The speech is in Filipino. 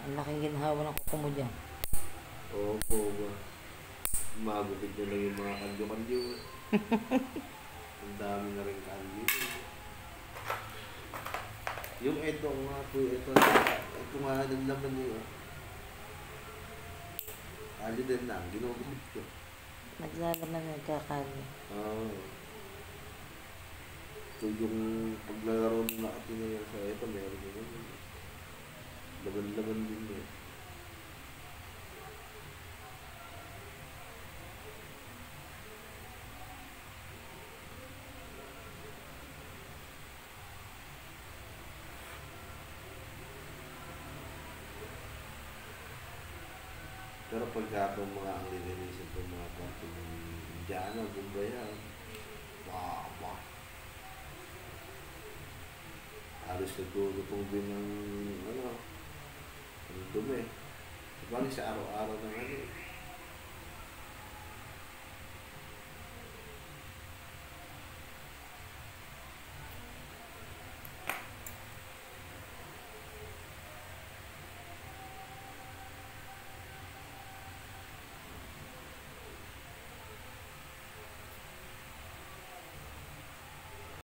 Ang laking ginhawa ng kuko mo dyan. Opo ba? Magupit na lang yung mga kanyo-kanyo. Ang dami na rin kanyo. Yung ito nga po, ito nga naglaman niyo. Ali din lang, ginugumit ko. Naglalaman nagkakali. Oo. So yung paglalaro ng nakatino sa ito, meron yun. Laban-laban din yun. Pero pagka itong mga ang lilinisin itong mga kwarto ng Indiana, Bumbayan, wah, halos nagtutupong din ng, ano, ng dumi. Sabagay sa araw-araw ng ano,